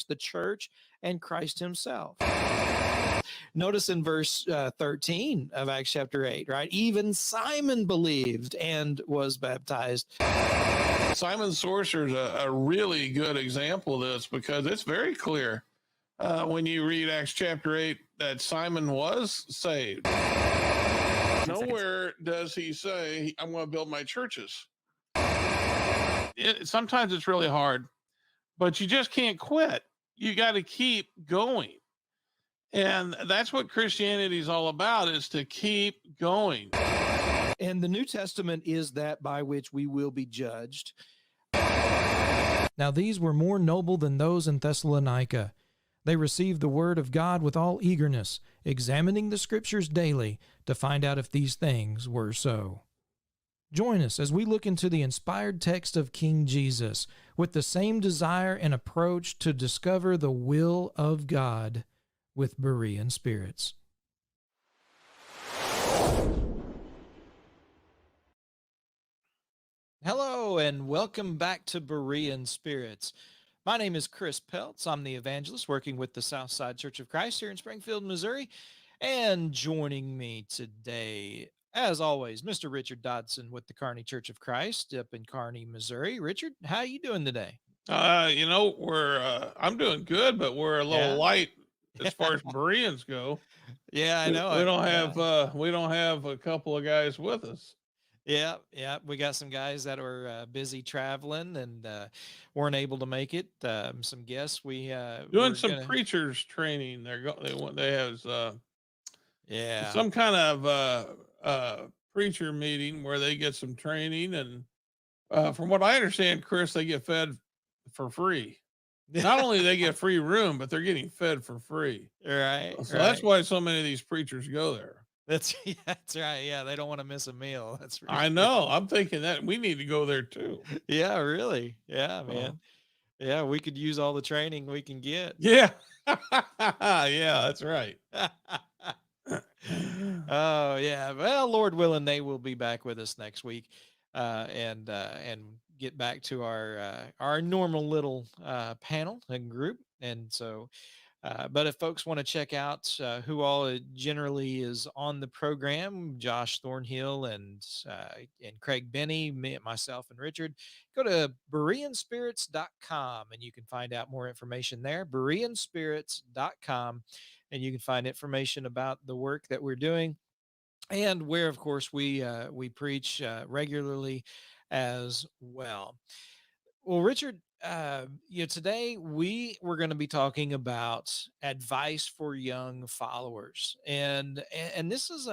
the church and Christ himself. Notice in verse 13 of Acts chapter 8, right? Even Simon believed and was baptized. Simon Sorcerer's a really good example of this because it's very clear when you read Acts chapter 8 that Simon was saved. Nowhere does he say, I'm going to build my churches. Sometimes it's really hard, but you just can't quit. You got to keep going. And that's what Christianity is all about, is to keep going. And the New Testament is that by which we will be judged. Now these were more noble than those in Thessalonica. They received the word of God with all eagerness, examining the scriptures daily to find out if these things were so. Join us as we look into the inspired text of King Jesus with the same desire and approach to discover the will of God with Berean spirits. Hello and welcome back to Berean Spirits. My name is Chris Peltz. I'm the evangelist working with the Southside Church of Christ here in Springfield, Missouri. And joining me today, as always, Mr. Richard Dodson with the Kearney Church of Christ up in Kearney, Missouri. Richard, how are you doing today? I'm doing good, but we're a little light as far as Bereans go. Yeah, I know. We don't have a couple of guys with us. Yeah. We got some guys that were busy traveling and weren't able to make it. Some guests we doing some preachers training. They have some kind of preacher meeting where they get some training, and from what I understand, Chris, they get fed for free. Not only they get free room, but they're getting fed for free. Right. So that's why so many of these preachers go there. That's right. Yeah, they don't want to miss a meal. That's right. I know. I'm thinking that we need to go there too. Yeah, really. Yeah, man. Yeah, we could use all the training we can get. Yeah. Yeah, that's right. Oh, yeah. Well, Lord willing, they will be back with us next week, and get back to our normal little panel and group. And so, but if folks want to check out who all generally is on the program, Josh Thornhill and Craig Benny, myself and Richard, go to bereanspirits.com and you can find out more information there. bereanspirits.com, and you can find information about the work that we're doing, and where, of course, we preach regularly as well. Well, Richard, today we're going to be talking about advice for young followers, and this is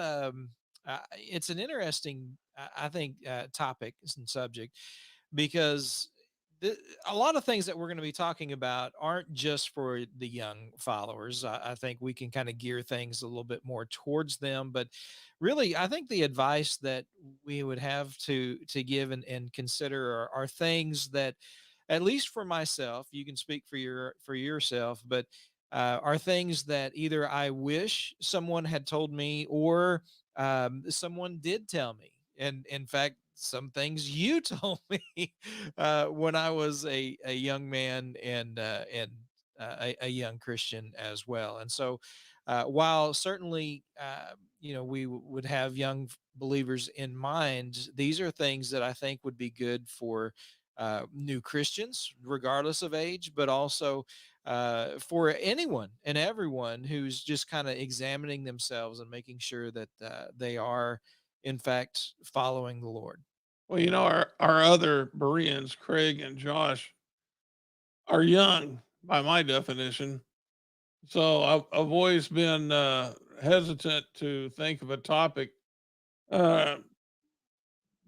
it's an interesting, I think, topic and subject, because a lot of things that we're going to be talking about aren't just for the young followers. I think we can kind of gear things a little bit more towards them, but really, I think the advice that we would have to give and consider are things that, at least for myself, you can speak for yourself, but are things that either I wish someone had told me, or someone did tell me. And in fact, some things you told me when I was a young man and a young Christian as well. And so, while certainly, we would have young believers in mind, these are things that I think would be good for new Christians, regardless of age, but also for anyone and everyone who's just kind of examining themselves and making sure that they are, in fact, following the Lord. Well, our other Bereans, Craig and Josh, are young by my definition. So I've always been hesitant to think of a topic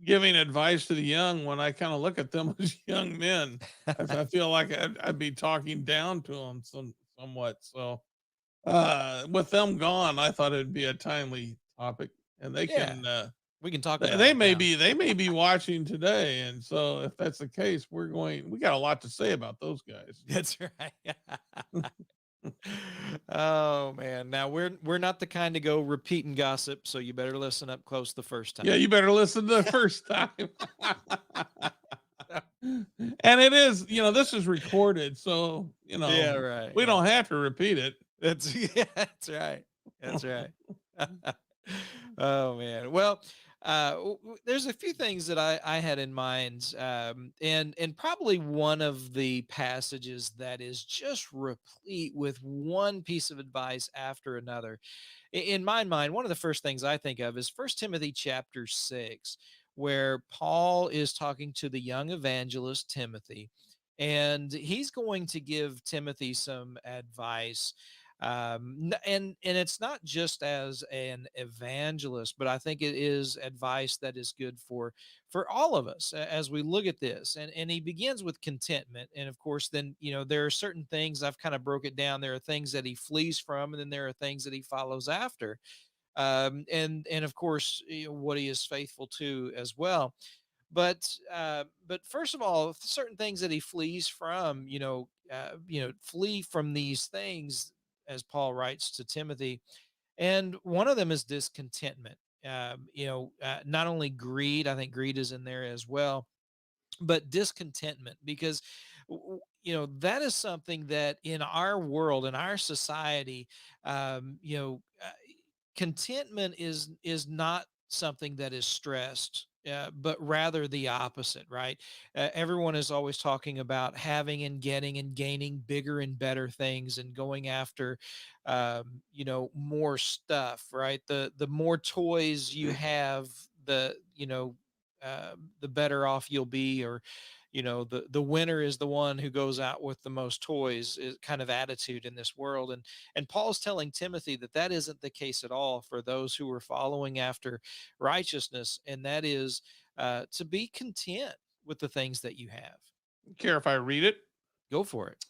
giving advice to the young when I kind of look at them as young men. I feel like I'd be talking down to them somewhat. So with them gone, I thought it'd be a timely topic, and they can. We can talk about they may be watching today, and so if that's the case, we got a lot to say about those guys. That's right. Oh man. Now we're not the kind to go repeating gossip, so you better listen up close the first time. Yeah, you better listen the first time. And it is, this is recorded, so Yeah, right. we Yeah. don't have to repeat it. That's yeah, that's right. That's right. Oh man. Well, there's a few things that I had in mind, and probably one of the passages that is just replete with one piece of advice after another. In my mind, one of the first things I think of is First Timothy chapter 6, where Paul is talking to the young evangelist Timothy, and he's going to give Timothy some advice. And it's not just as an evangelist, but I think it is advice that is good for all of us as we look at this. And he begins with contentment, and of course, then there are certain things I've kind of broke it down. There are things that he flees from, and then there are things that he follows after, and of course, what he is faithful to as well. But first of all, certain things that he flees from, flee from these things, as Paul writes to Timothy, and one of them is discontentment. Not only greed, I think greed is in there as well, but discontentment, because that is something that in our world, in our society, contentment is not something that is stressed, but rather the opposite, right? Everyone is always talking about having and getting and gaining bigger and better things and going after, more stuff, right? The more toys you have, the better off you'll be, or the winner is the one who goes out with the most toys, is kind of attitude in this world. And Paul's telling Timothy that that isn't the case at all for those who are following after righteousness, and that is to be content with the things that you have. Care if I read it? Go for it.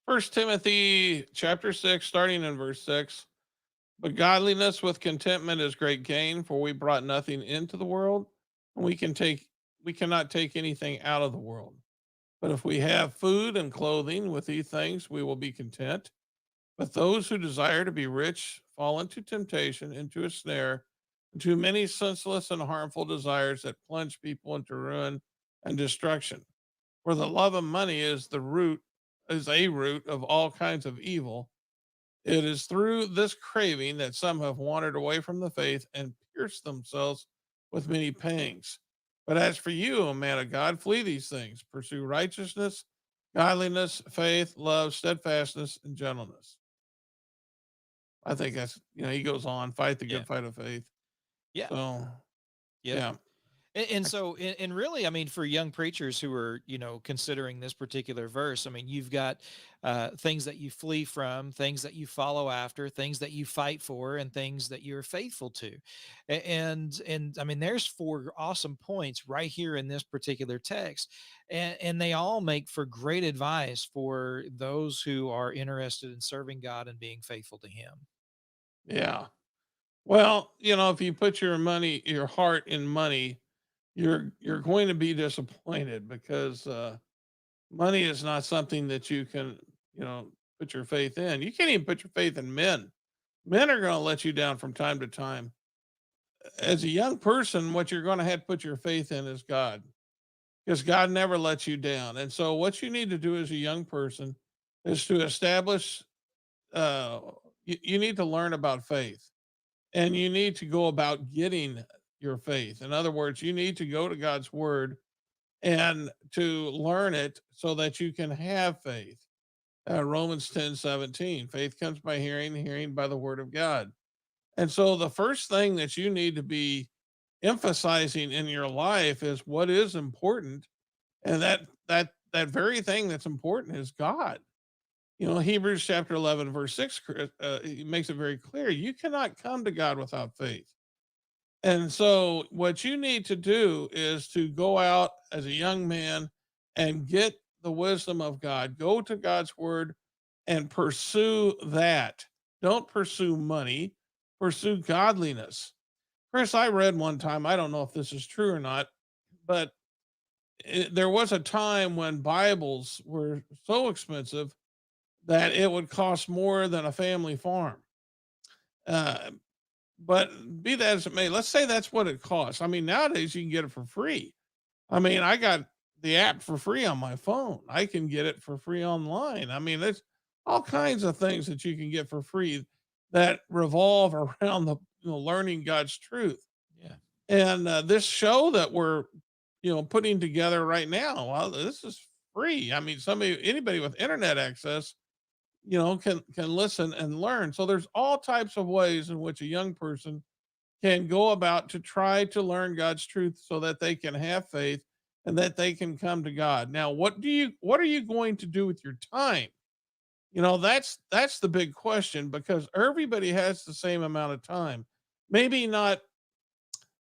First Timothy chapter 6, starting in verse 6. But godliness with contentment is great gain, for we brought nothing into the world, and we cannot take anything out of the world. But if we have food and clothing, with these things we will be content. But those who desire to be rich fall into temptation, into a snare, into many senseless and harmful desires that plunge people into ruin and destruction. For the love of money is a root of all kinds of evil. It is through this craving that some have wandered away from the faith and pierced themselves with many pangs. But as for you, O man of God, flee these things. Pursue righteousness, godliness, faith, love, steadfastness, and gentleness. I think that's, he goes on, fight the Yeah. good fight of faith. Yeah. So, Yep. yeah. And so, and really, I mean, for young preachers who are, considering this particular verse, I mean, you've got things that you flee from, things that you follow after, things that you fight for, and things that you're faithful to. And I mean, there's four awesome points right here in this particular text, and they all make for great advice for those who are interested in serving God and being faithful to Him. Yeah. Well, if you put your heart in money, you're going to be disappointed because money is not something that you can, put your faith in. You can't even put your faith in men. Men are going to let you down from time to time. As a young person, what you're going to have to put your faith in is God, because God never lets you down. And so, what you need to do as a young person is to establish, uh, you need to learn about faith, and you need to go about getting your faith. In other words, you need to go to God's word and to learn it so that you can have faith. Romans 10:17. Faith comes by hearing, hearing by the word of God. And so the first thing that you need to be emphasizing in your life is what is important. And that very thing that's important is God. Hebrews chapter 11, verse 6, it makes it very clear. You cannot come to God without faith. And so, what you need to do is to go out as a young man and get the wisdom of God. Go to God's word and pursue that. Don't pursue money, pursue godliness. Chris, I read one time, I don't know if this is true or not, but there was a time when Bibles were so expensive that it would cost more than a family farm. Uh, But be that as it may, let's say that's what it costs. I mean, nowadays you can get it for free. I mean, I got the app for free on my phone. I can get it for free online. I mean, there's all kinds of things that you can get for free that revolve around the learning God's truth. Yeah. And this show that we're putting together right now, well, this is free. I mean, anybody with internet access, can listen and learn. So there's all types of ways in which a young person can go about to try to learn God's truth so that they can have faith and that they can come to God. Now, what are you going to do with your time? That's the big question, because everybody has the same amount of time. Maybe not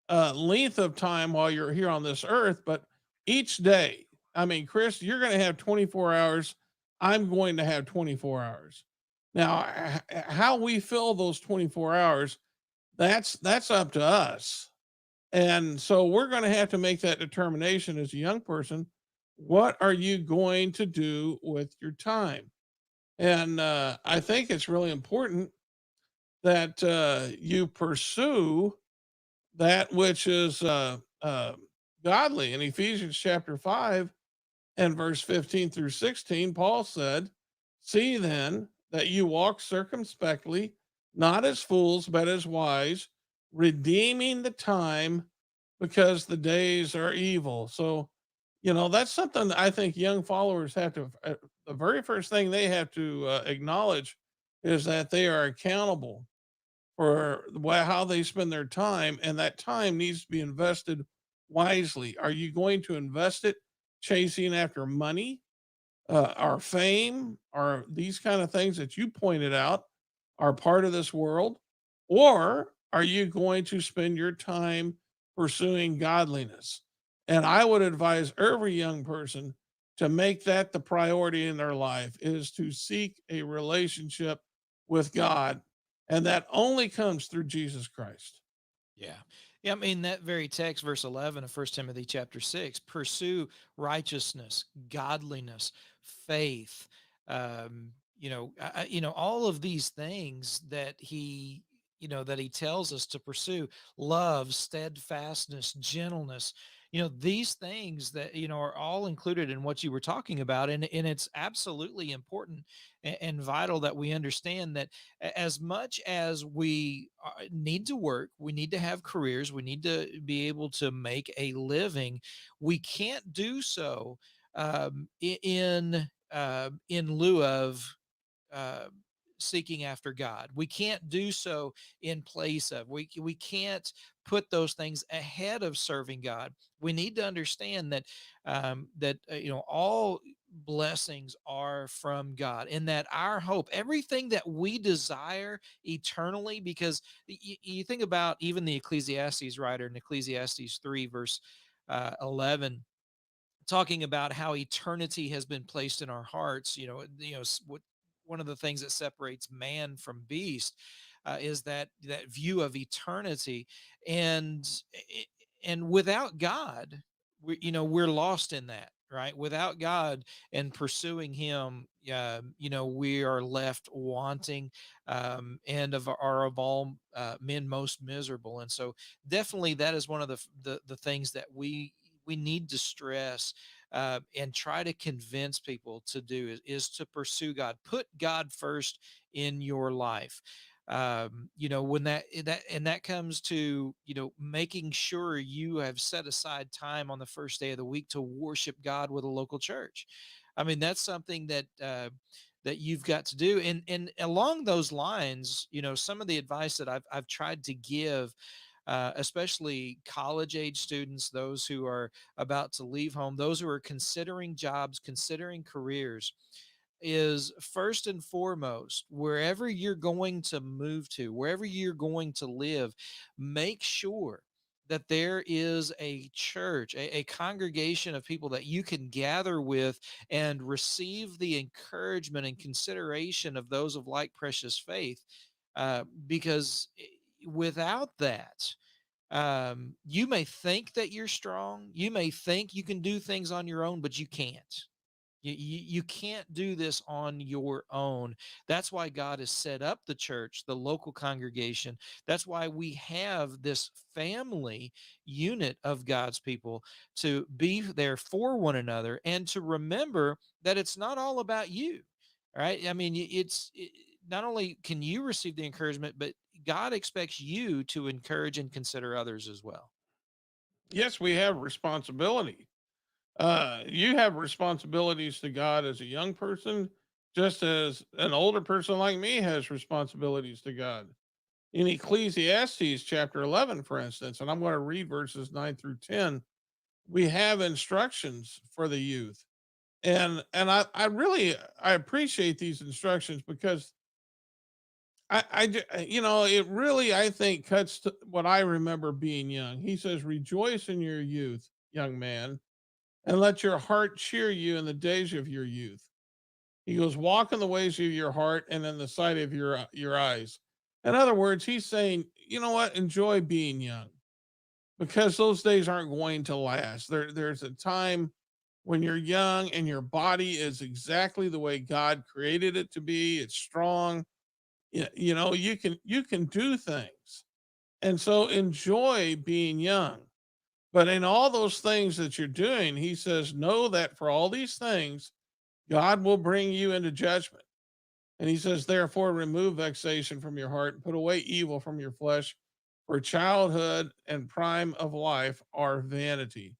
length of time while you're here on this earth, but each day. I mean, Chris, you're going to have 24 hours. I'm going to have 24 hours. Now, how we fill those 24 hours, that's up to us. And so we're going to have to make that determination as a young person. What are you going to do with your time? And I think it's really important that you pursue that which is godly. In Ephesians chapter 5 and verse 15 through 16, Paul said, "See then that you walk circumspectly, not as fools, but as wise, redeeming the time, because the days are evil." So, that's something that I think young followers have to, the very first thing they have to acknowledge is that they are accountable for how they spend their time, and that time needs to be invested wisely. Are you going to invest it chasing after money, or fame, or these kind of things that you pointed out are part of this world? Or are you going to spend your time pursuing godliness? And I would advise every young person to make that the priority in their life, is to seek a relationship with God. And that only comes through Jesus Christ. Yeah. Yeah, I mean that very text, verse 11 of First Timothy chapter 6, pursue righteousness, godliness, faith, all of these things that he tells us to pursue, love, steadfastness, gentleness, these things that, are all included in what you were talking about. And it's absolutely important and vital that we understand that as much as we need to work, we need to have careers, we need to be able to make a living. We can't do so in lieu of uh, seeking after God. We can't do so in place of. We can't put those things ahead of serving God. We need to understand that all blessings are from God, and that our hope, everything that we desire eternally, because you think about even the Ecclesiastes writer in Ecclesiastes 3 verse 11, talking about how eternity has been placed in our hearts. One of the things that separates man from beast is that view of eternity, and without God, we're lost in that. Right, without God and pursuing Him, we are left wanting, and are of all men most miserable. And so, definitely, that is one of the things that we need to stress and try to convince people to do is to pursue God. Put God first in your life. When that comes to making sure you have set aside time on the first day of the week to worship God with a local church. I mean, that's something that you've got to do. And along those lines, some of the advice that I've tried to give, especially college age students, those who are about to leave home, those who are considering jobs, considering careers, is first and foremost, wherever you're going to move to, wherever you're going to live, make sure that there is a church, a congregation of people that you can gather with and receive the encouragement and consideration of those of like precious faith. Because without that, you may think that you're strong. You may think you can do things on your own, but you can't. You can't do this on your own. That's why God has set up the church, the local congregation. That's why we have this family unit of God's people to be there for one another and to remember that it's not all about you. Right? I mean, not only can you receive the encouragement, but God expects you to encourage and consider others as well. Yes, we have responsibility. You have responsibilities to God as a young person, just as an older person like me has responsibilities to God. In Ecclesiastes chapter 11, for instance, and I'm going to read verses 9 through 10, we have instructions for the youth. And I really I appreciate these instructions because you know, it really, I think, cuts to what I remember being young. He says, "Rejoice in your youth, young man, and let your heart cheer you in the days of your youth." He goes, "Walk in the ways of your heart and in the sight of your eyes." In other words, he's saying, you know what? Enjoy being young because those days aren't going to last. There's a time when you're young and your body is exactly the way God created it to be. It's strong. You know, you can do things. And so enjoy being young. But in all those things that you're doing, he says, know that for all these things, God will bring you into judgment. And he says, therefore, remove vexation from your heart and put away evil from your flesh, for childhood and prime of life are vanity.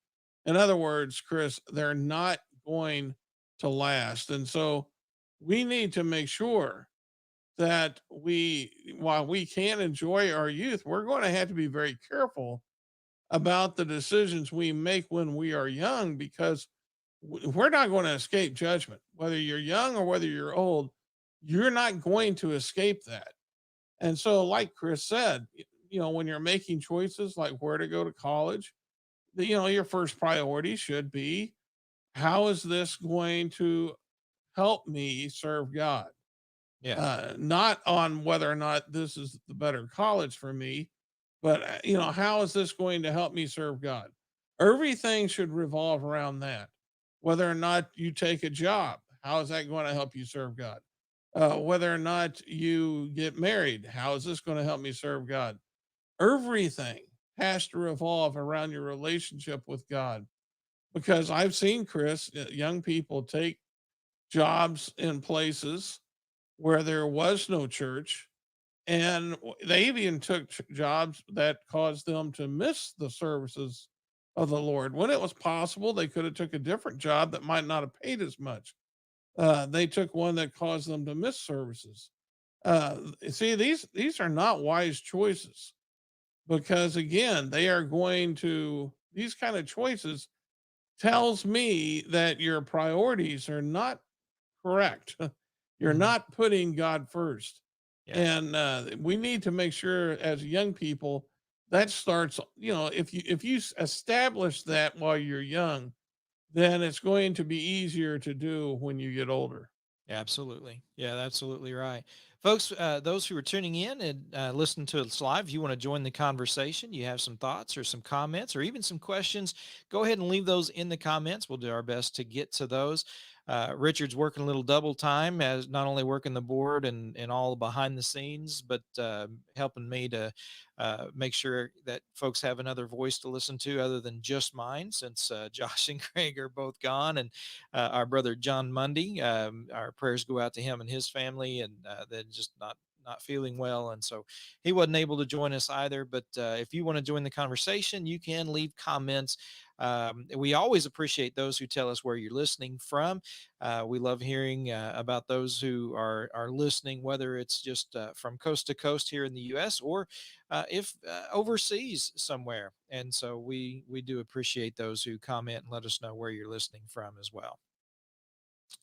In other words, Chris, they're not going to last. And so we need to make sure that while we can enjoy our youth, we're going to have to be very careful about the decisions we make when we are young because we're not going to escape judgment. Whether you're young or whether you're old, you're not going to escape that. And so, like Chris said, you know, when you're making choices like where to go to college, you know, your first priority should be how is this going to help me serve God? Yeah. Not on whether or not this is the better college for me, but you know, how is this going to help me serve God? Everything should revolve around that. Whether or not you take a job, how is that going to help you serve God? Whether or not you get married, how is this going to help me serve God? Everything has to revolve around your relationship with God. Because I've seen, Chris, young people take jobs in places where there was no church, and they even took jobs that caused them to miss the services of the Lord. When it was possible, they could have took a different job that might not have paid as much. They took one that caused them to miss services. See, these are not wise choices because again, they are going to these kind of choices tells me that your priorities are not correct. You're Mhm. not putting God first. Yeah. And we need to make sure as young people that starts, you know, if you establish that while you're young, then it's going to be easier to do when you get older. Absolutely. Yeah, absolutely right. Folks, those who are tuning in and listening to us live, if you want to join the conversation, you have some thoughts or some comments or even some questions, go ahead and leave those in the comments. We'll do our best to get to those. Richard's working a little double time as not only working the board and all behind the scenes, but helping me to make sure that folks have another voice to listen to other than just mine, since Josh and Craig are both gone. And our brother John Mundy. Our prayers go out to him and his family, and they're just not feeling well, and so he wasn't able to join us either. But if you want to join the conversation, you can leave comments. We always appreciate those who tell us where you're listening from. We love hearing about those who are listening, whether it's just from coast to coast here in the U.S. or if overseas somewhere. And so we do appreciate those who comment and let us know where you're listening from as well.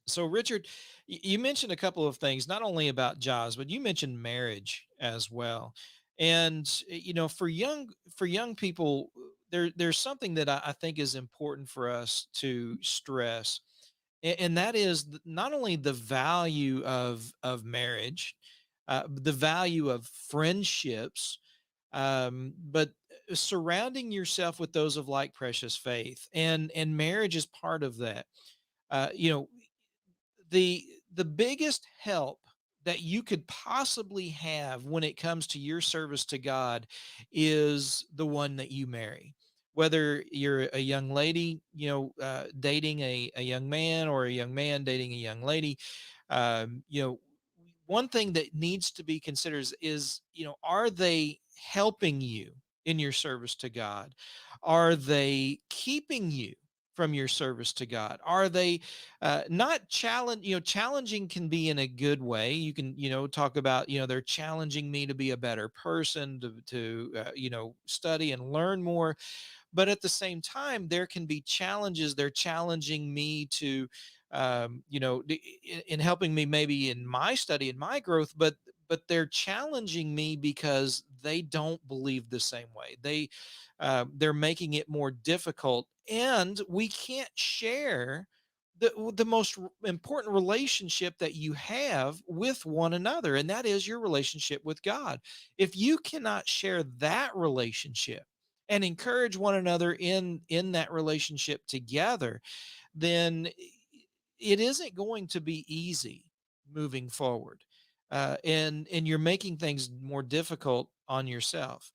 So, Richard, you mentioned a couple of things, not only about jobs, but you mentioned marriage as well. And you know, for young people, there's something that I think is important for us to stress, and that is not only the value of marriage, the value of friendships, but surrounding yourself with those of like precious faith, and marriage is part of that. You know, the biggest help that you could possibly have when it comes to your service to God is the one that you marry. Whether you're a young lady, dating a young man, or a young man dating a young lady, one thing that needs to be considered is, are they helping you in your service to God? Are they keeping you from your service to God? Are they not challenge? Challenging can be in a good way. You can, talk about, they're challenging me to be a better person, to study and learn more. But at the same time, there can be challenges. They're challenging me to, in helping me maybe in my study and my growth, but they're challenging me because they don't believe the same way. They're making it more difficult, and we can't share the most important relationship that you have with one another, and that is your relationship with God. If you cannot share that relationship and encourage one another in that relationship together, then it isn't going to be easy moving forward, and you're making things more difficult on yourself.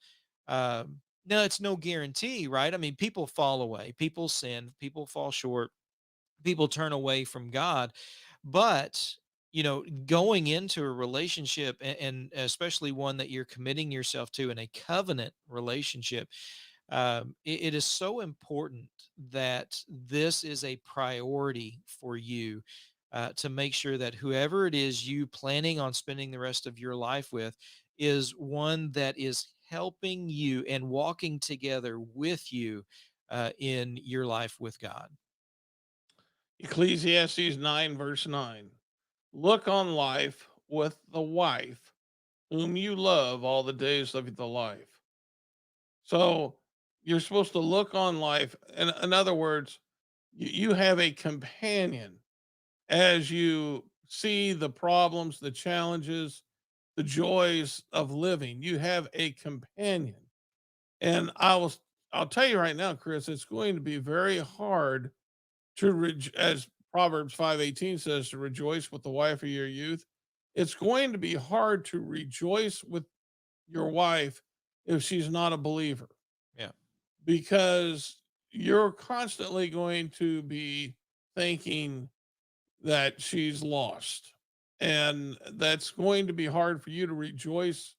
Now, it's no guarantee, right? I mean, people fall away, people sin, people fall short, people turn away from God. But, going into a relationship, and especially one that you're committing yourself to in a covenant relationship, it is so important that this is a priority for you, to make sure that whoever it is you planning on spending the rest of your life with is one that is helping you and walking together with you in your life with God. Ecclesiastes 9, verse 9. Look on life with the wife whom you love all the days of the life. So you're supposed to look on life. In other words, you have a companion as you see the problems, the challenges, the joys of living. You have a companion. And I'll tell you right now, Chris, it's going to be very hard as Proverbs 5:18 says, to rejoice with the wife of your youth. It's going to be hard to rejoice with your wife if she's not a believer, Yeah. because you're constantly going to be thinking that she's lost. And that's going to be hard for you to rejoice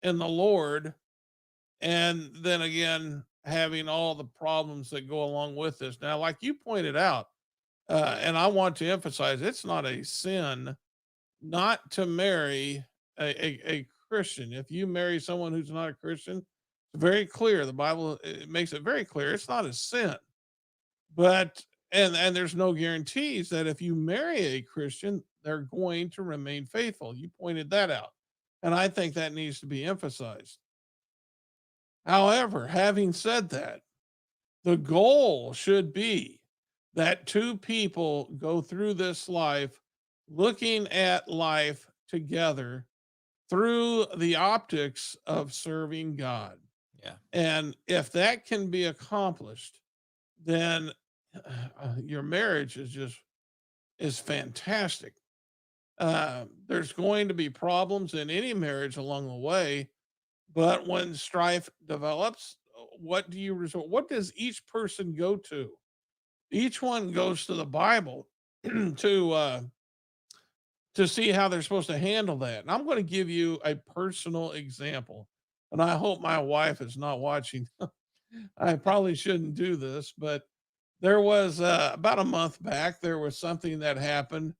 in the Lord. And then again, having all the problems that go along with this. Now, like you pointed out, and I want to emphasize, it's not a sin not to marry a Christian. If you marry someone who's not a Christian, it's very clear. The Bible, it makes it very clear it's not a sin. But and there's no guarantees that if you marry a Christian, they're going to remain faithful. You pointed that out. And I think that needs to be emphasized. However, having said that, the goal should be that two people go through this life looking at life together through the optics of serving God. Yeah. And if that can be accomplished, then your marriage is fantastic. There's going to be problems in any marriage along the way, but when strife develops, what do you resort? What does each person go to? Each one goes to the Bible to uh, to see how they're supposed to handle that. And I'm going to give you a personal example, and I hope my wife is not watching. I probably shouldn't do this, but there was about a month back, there was something that happened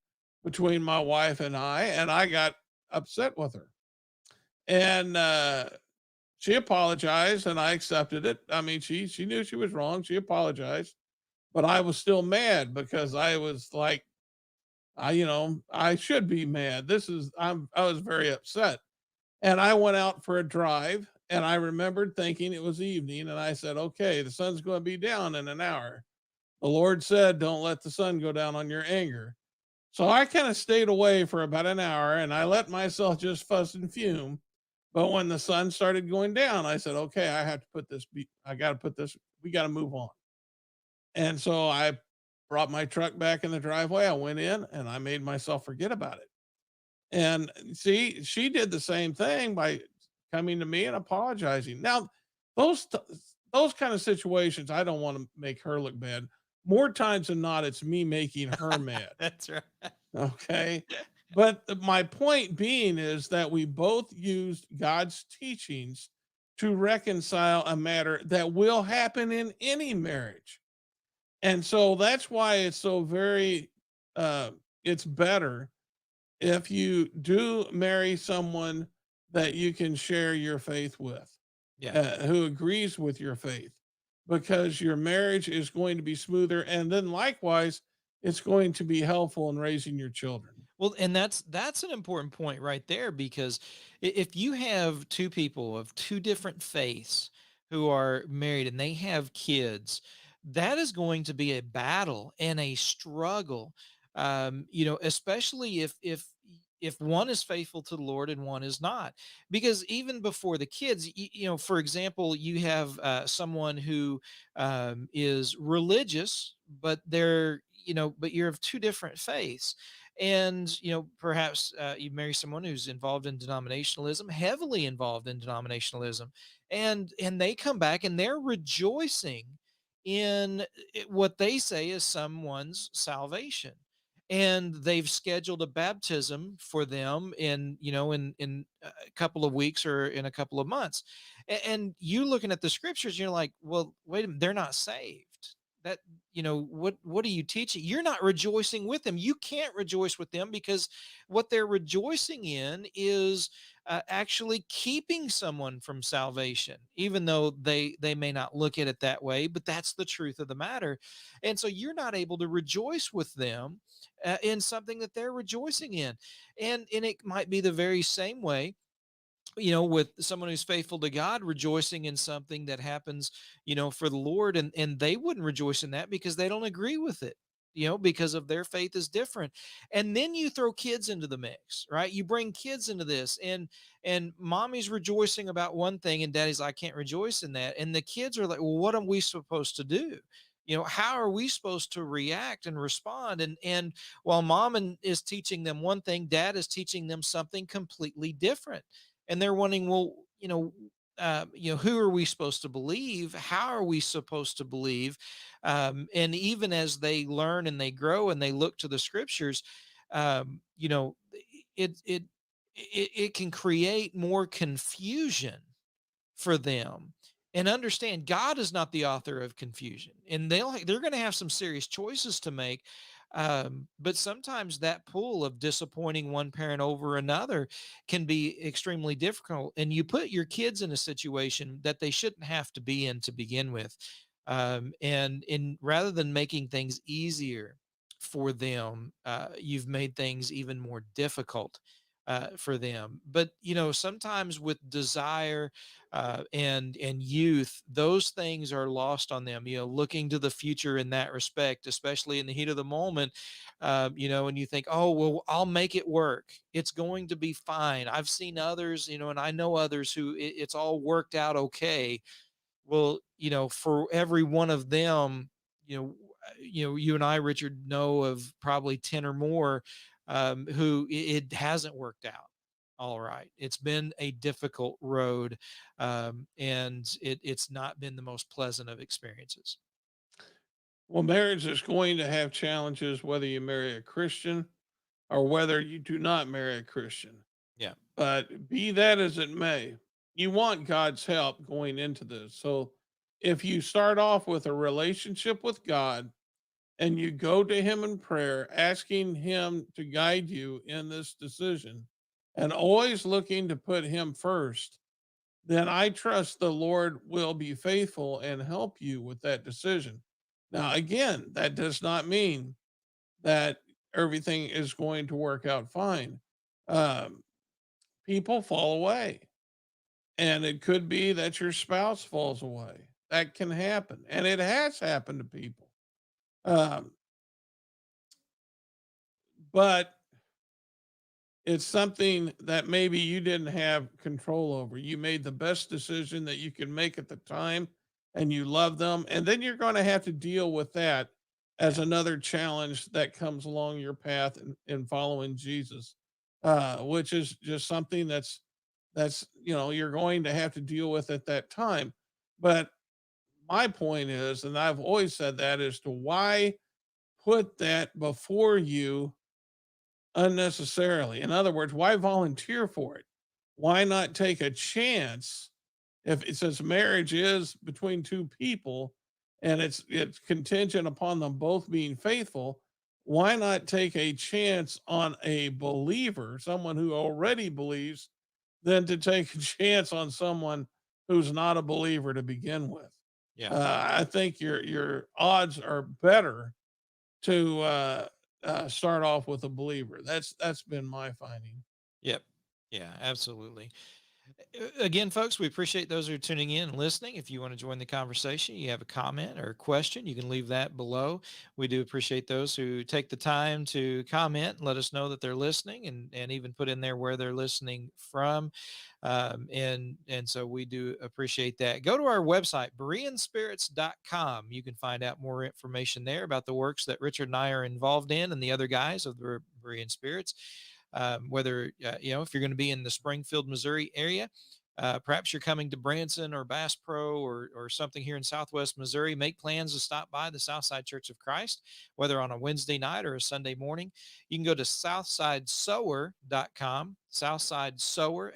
between my wife and I got upset with her. And she apologized and I accepted it. I mean, she knew she was wrong. She apologized, but I was still mad because I was like, I should be mad. I was very upset. And I went out for a drive and I remembered thinking it was evening and I said, okay, the sun's going to be down in an hour. The Lord said, don't let the sun go down on your anger. So I kind of stayed away for about an hour and I let myself just fuss and fume. But when the sun started going down, I said, okay, I have to put this, I got to put this, we got to move on. And so I brought my truck back in the driveway. I went in and I made myself forget about it. And see, she did the same thing by coming to me and apologizing. Now, those t- those kind of situations, I don't want to make her look bad. More times than not, it's me making her mad. That's right. Okay. But my point being is that we both used God's teachings to reconcile a matter that will happen in any marriage. And so that's why it's so very, uh, it's better if you do marry someone that you can share your faith with, Yeah. who agrees with your faith, because your marriage is going to be smoother. And then likewise, it's going to be helpful in raising your children. Well, and that's an important point right there, because if you have two people of two different faiths who are married and they have kids, that is going to be a battle and a struggle. Especially if one is faithful to the Lord and one is not, because even before the kids, for example, you have someone who is religious, but but you're of two different faiths, and perhaps you marry someone who's involved in denominationalism, heavily involved in denominationalism, and they come back and they're rejoicing in what they say is someone's salvation, and they've scheduled a baptism for them in a couple of weeks or in a couple of months. And you looking at the scriptures, you're like, well, wait a minute, they're not saved. That what are you teaching? You're not rejoicing with them. You can't rejoice with them, because what they're rejoicing in is actually keeping someone from salvation, even though they may not look at it that way, but that's the truth of the matter. And so you're not able to rejoice with them in something that they're rejoicing in. And it might be the very same way, with someone who's faithful to God rejoicing in something that happens, for the Lord, and they wouldn't rejoice in that because they don't agree with it, because of their faith is different. And then you throw kids into the mix, right? You bring kids into this, and mommy's rejoicing about one thing and daddy's like, I can't rejoice in that. And the kids are like, well, what are we supposed to do? How are we supposed to react and respond? And while is teaching them one thing, dad is teaching them something completely different, and they're wondering, well, who are we supposed to believe? How are we supposed to believe? And even as they learn and they grow and they look to the scriptures, it it it can create more confusion for them. And understand, God is not the author of confusion, and they're going to have some serious choices to make. But sometimes that pull of disappointing one parent over another can be extremely difficult, and you put your kids in a situation that they shouldn't have to be in to begin with. And in rather than making things easier for them, you've made things even more difficult for them. But sometimes with desire and youth, those things are lost on them. Looking to the future in that respect, especially in the heat of the moment, and you think, oh well, I'll make it work. It's going to be fine. I've seen others, and I know others who it's all worked out okay. Well, for every one of them, you and I, Richard, know of probably 10 or more who it hasn't worked out all right. It's been a difficult road, and it's not been the most pleasant of experiences. Well, marriage is going to have challenges whether you marry a Christian or whether you do not marry a Christian. Yeah. But be that as it may, you want God's help going into this. So if you start off with a relationship with God and you go to Him in prayer, asking Him to guide you in this decision and always looking to put Him first, then I trust the Lord will be faithful and help you with that decision. Now, again, that does not mean that everything is going to work out fine. Um, People fall away, and it could be that your spouse falls away. That can happen, and it has happened to people. Um, but it's something that maybe you didn't have control over. You made the best decision that you could make at the time, and you love them, and then you're going to have to deal with that as Yeah. another challenge that comes along your path in following Jesus, which is just something that's you're going to have to deal with at that time. But my point is, and I've always said that, is to why put that before you unnecessarily. In other words, why volunteer for it? Why not take a chance if it says marriage is between two people and it's contingent upon them both being faithful? Why not take a chance on a believer, someone who already believes, than to take a chance on someone who's not a believer to begin with? Yeah. I think your odds are better to start off with a believer. That's been my finding. Yep. Yeah, absolutely. Again, folks, we appreciate those who are tuning in and listening. If you want to join the conversation, you have a comment or a question, you can leave that below. We do appreciate those who take the time to comment and let us know that they're listening, and even put in there where they're listening from. And so we do appreciate that. Go to our website, bereanspirits.com. You can find out more information there about the works that Richard and I are involved in, and the other guys of the Berean Spirits. Whether if you're going to be in the Springfield, Missouri area, perhaps you're coming to Branson or Bass Pro or something here in Southwest Missouri, make plans to stop by the Southside Church of Christ, whether on a Wednesday night or a Sunday morning. You can go to southsidesower.com. Southsidesower,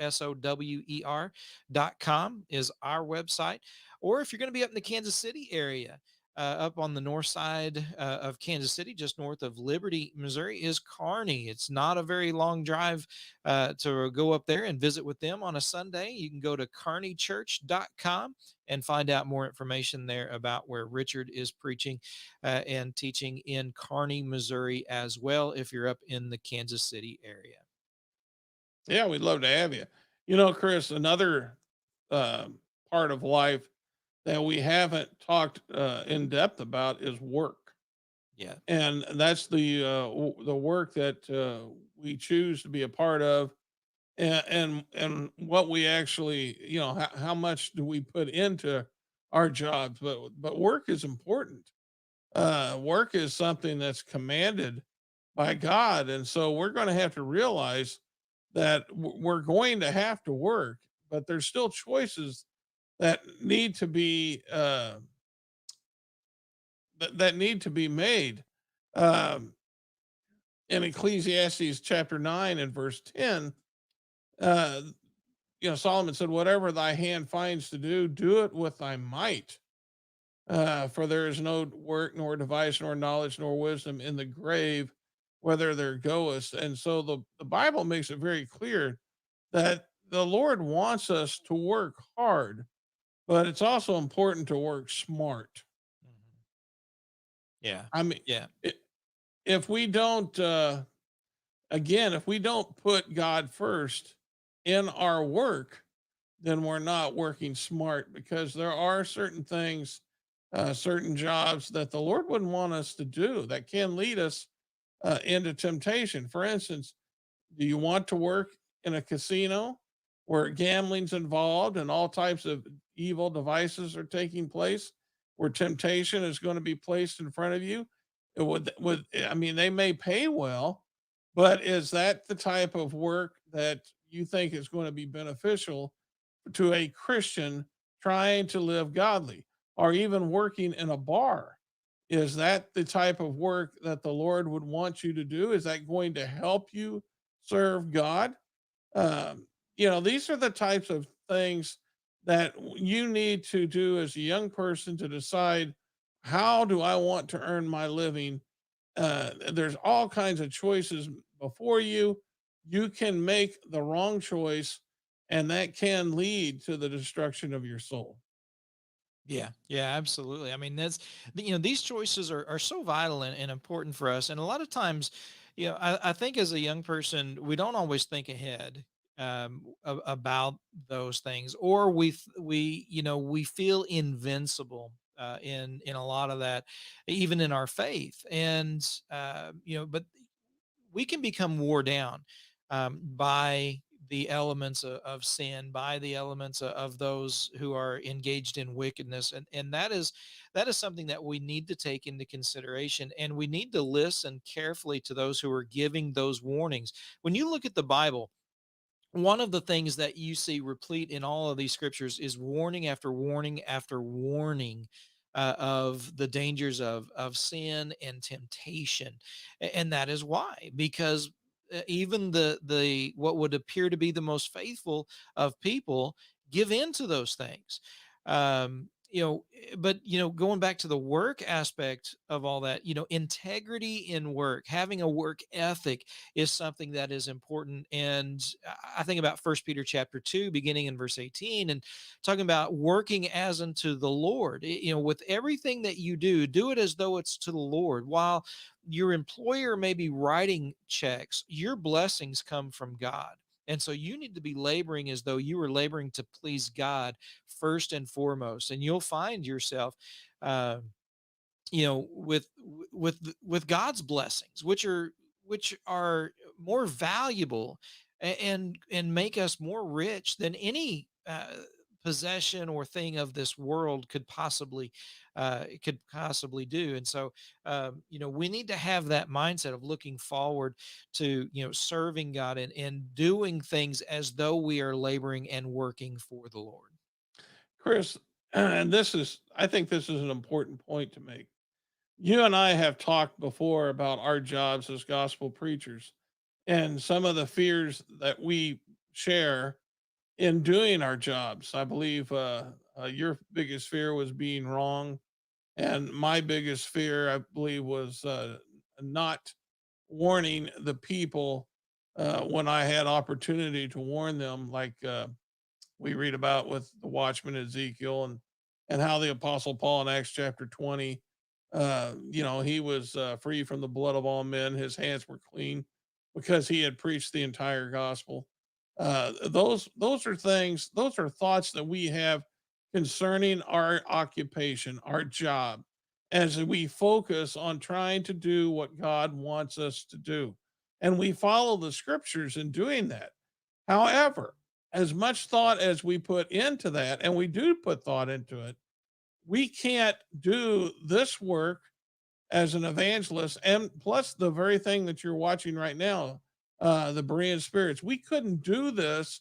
SOWER.com is our website. Or if you're going to be up in the Kansas City area, up on the north side of Kansas City, just north of Liberty, Missouri, is Kearney. It's not a very long drive to go up there and visit with them on a Sunday. You can go to kearneychurch.com and find out more information there about where Richard is preaching and teaching in Kearney, Missouri, as well, if you're up in the Kansas City area. Yeah, we'd love to have you. Chris, another uh, part of life that we haven't talked in depth about is work, Yeah. and that's the work that we choose to be a part of, and what we actually, how much do we put into our jobs? But work is important. Work is something that's commanded by God. And so we're going to have to realize that we're going to have to work, but there's still choices that need to be that need to be made. Um, in Ecclesiastes chapter 9 and verse 10, uh, Solomon said, "Whatever thy hand finds to do, do it with thy might." For there is no work, nor device, nor knowledge, nor wisdom in the grave, whether there goest. And so the Bible makes it very clear that the Lord wants us to work hard, but it's also important to work smart. Mhm. Yeah. I mean, Yeah. i- if we don't, again, if we don't put God first in our work, then we're not working smart, because there are certain things, certain jobs that the Lord wouldn't want us to do that can lead us into temptation. For instance, do you want to work in a casino where gambling's involved and all types of evil devices are taking place, where temptation is going to be placed in front of you? I mean, they may pay well, but is that the type of work that you think is going to be beneficial to a Christian trying to live godly, or even working in a bar? Is that the type of work that the Lord would want you to do? Is that going to help you serve God? These are the types of things that you need to do as a young person to decide, how do I want to earn my living? There's all kinds of choices before you. You can make the wrong choice, and that can lead to the destruction of your soul. Yeah, yeah, absolutely. I mean, these choices are so vital and important for us. And a lot of times, I think as a young person, we don't always think ahead about those things, or we feel invincible in a lot of that, even in our faith. But we can become wore down by the elements of sin, by the elements of those who are engaged in wickedness. And that is something that we need to take into consideration, and we need to listen carefully to those who are giving those warnings. When you look at the Bible, one of the things that you see replete in all of these scriptures is warning after warning after warning, of the dangers of sin and temptation. And that is why, because even the what would appear to be the most faithful of people give in to those things. But going back to the work aspect of all that, integrity in work, having a work ethic is something that is important. And I think about First Peter chapter 2, beginning in verse 18, and talking about working as unto the Lord. With everything that you do it as though it's to the Lord. While your employer may be writing checks, your blessings come from God. And so you need to be laboring as though you were laboring to please God first and foremost. And you'll find yourself, uh, with God's blessings, which are more valuable, and make us more rich than any possession or thing of this world could possibly do. And so, we need to have that mindset of looking forward to serving God, and doing things as though we are laboring and working for the Lord. Chris, and I think this is an important point to make. You and I have talked before about our jobs as gospel preachers and some of the fears that we share in doing our jobs. I believe your biggest fear was being wrong, and my biggest fear, I believe, was not warning the people when I had opportunity to warn them, like we read about with the watchman Ezekiel, and how the apostle Paul in Acts chapter 20, he was free from the blood of all men. His hands were clean because he had preached the entire gospel. Those are things, those are thoughts that we have concerning our occupation, our job, as we focus on trying to do what God wants us to do. And we follow the scriptures in doing that. However, as much thought as we put into that, and we do put thought into it, we can't do this work as an evangelist. And plus, the very thing that you're watching right now, the Berean spirits, we couldn't do this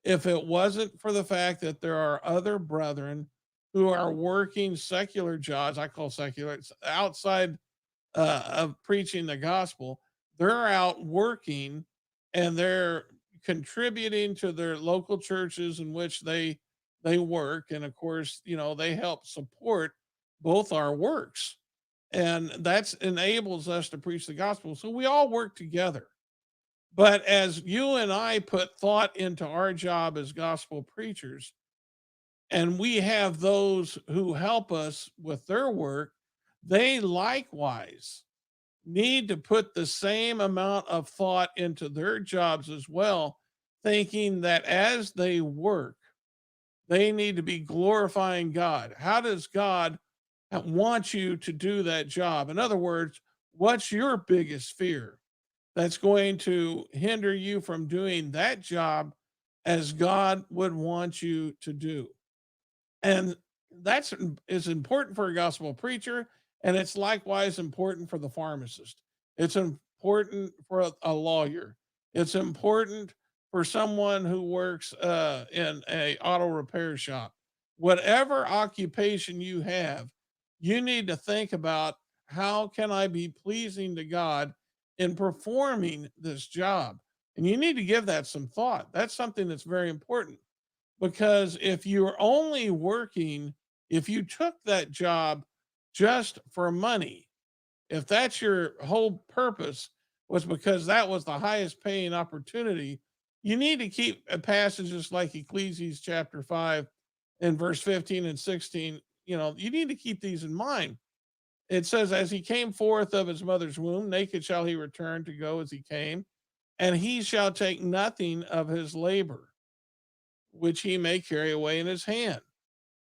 if it wasn't for the fact that there are other brethren who are working secular jobs. I call secular, it's outside of preaching the gospel. They're out working, and they're contributing to their local churches in which they work, and of course, they help support both our works, and that's enables us to preach the gospel. So we all work together. But as you and I put thought into our job as gospel preachers, and we have those who help us with their work, they likewise need to put the same amount of thought into their jobs as well, thinking that as they work, they need to be glorifying God. How does God want you to do that job? In other words, what's your biggest fear that's going to hinder you from doing that job as God would want you to do? And that's is important for a gospel preacher, and it's likewise important for the pharmacist. It's important for a lawyer. It's important for someone who works in a auto repair shop. Whatever occupation you have, you need to think about, how can I be pleasing to God in performing this job? And you need to give that some thought. That's something that's very important, because if you're only working, if you took that job just for money, if that's your whole purpose, was because that was the highest paying opportunity, you need to keep passages like Ecclesiastes chapter 5 and verse 15 and 16. You need to keep these in mind. It says, as he came forth of his mother's womb, naked shall he return to go as he came, and he shall take nothing of his labor which he may carry away in his hand.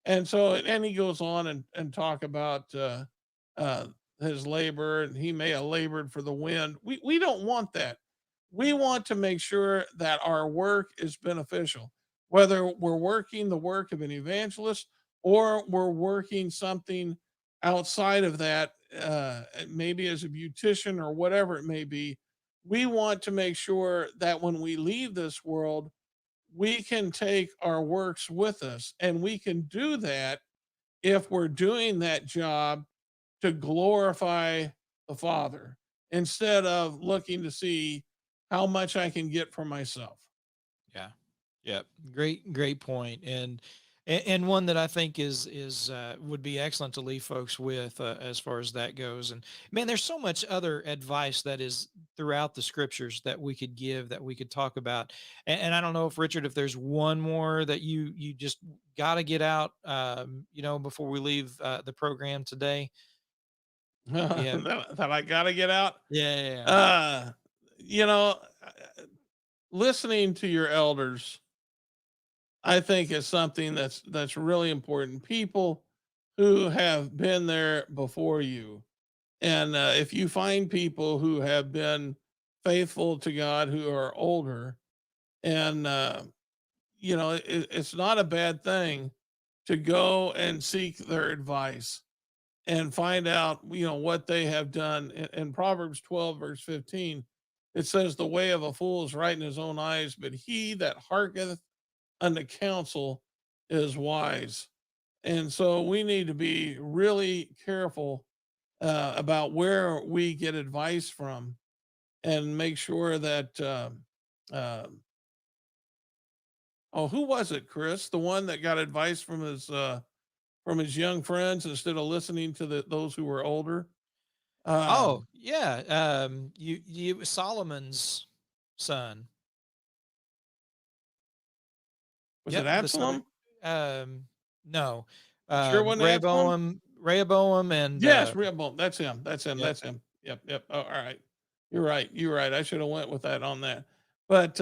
And so, and he goes on and talk about uh, his labor, and he may have labored for the wind. We don't want that. we want to make sure that our work is beneficial, whether we're working the work of an evangelist or we're working something outside of that, maybe as a beautician or whatever it may be. We want to make sure that when we leave this world, we can take our works with us. And we can do that if we're doing that job to glorify the Father instead of looking to see how much I can get for myself. Yeah. Yep. Great point. And one that I think is would be excellent to leave folks with as far as that goes. And man, there's so much other advice that is throughout the scriptures that we could give, that we could talk about. And I don't know if Richard, if there's one more that you just got to get out, before we leave the program today. Yeah. That I got to get out. Yeah. Yeah. Yeah. Uh, you know, listening to your elders, I think, is something that's really important. People who have been there before you, and if you find people who have been faithful to God who are older, and it's not a bad thing to go and seek their advice and find out, what they have done. In Proverbs 12, verse 15, it says, "The way of a fool is right in his own eyes, but he that hearkeneth unto counsel is wise." And so we need to be really careful about where we get advice from, and make sure that, uh, oh, who was it, Chris? The one that got advice from his young friends instead of listening to those who were older. Oh Um, yeah. You Solomon's son. was it Yep, the son Absalom? no, Sure wasn't Absalom? Rehoboam, and, Yes, Rehoboam. That's him. That's him. yep, That's him. Yep. Yep. Oh, all right. You're right. You're right. I should have went with that on that. But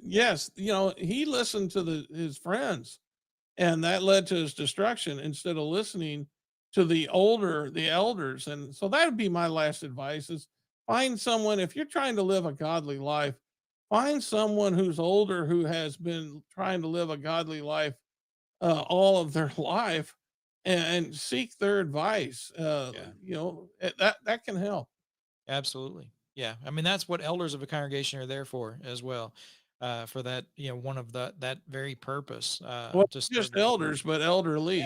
yes, he listened to his friends, and that led to his destruction instead of listening to the elders. And so that would be my last advice: is find someone. If you're trying to live a godly life, find someone who's older, who has been trying to live a godly life all of their life, and seek their advice. yeah, That can help. absolutely. Yeah, I mean, that's what elders of a congregation are there for as well, for that, one of that very purpose, Well, to not serve just the Lord. elders, but Yeah. elderly.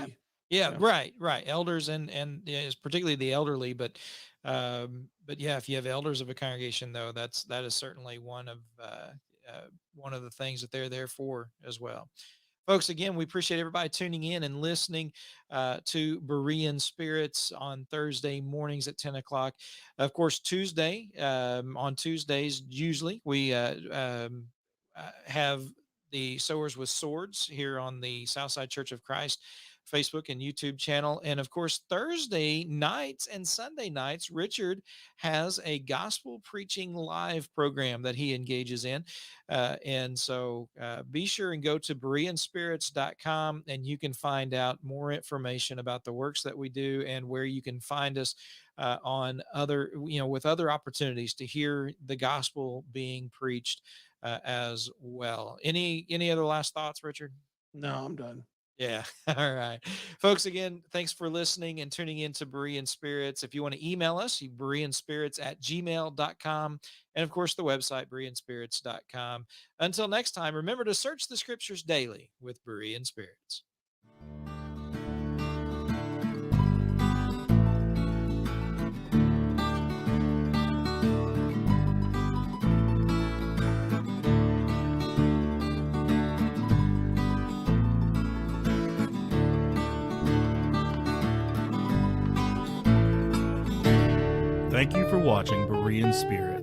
Yeah, Yeah. right. Elders and yeah, it's particularly the elderly, but yeah, if you have elders of a congregation though, that is certainly one of the things that they're there for as well. Folks, again, we appreciate everybody tuning in and listening to Berean Spirits on Thursday mornings at 10 o'clock. Of course, on Tuesdays, usually we have the Sowers with Swords here on the Southside Church of Christ Facebook and YouTube channel. And of course, Thursday nights and Sunday nights, Richard has a gospel preaching live program that he engages in. And so be sure and go to bereanspirits.com, and you can find out more information about the works that we do and where you can find us on other, with other opportunities to hear the gospel being preached as well. Any other last thoughts, Richard? No, I'm done. Yeah. All right. Folks, again, thanks for listening and tuning in to Berean Spirits. If you want to email us, bereanspirits@gmail.com. And of course, the website, bereanspirits.com. Until next time, remember to search the scriptures daily with Berean Spirits. Thank you for watching Berean Spirits.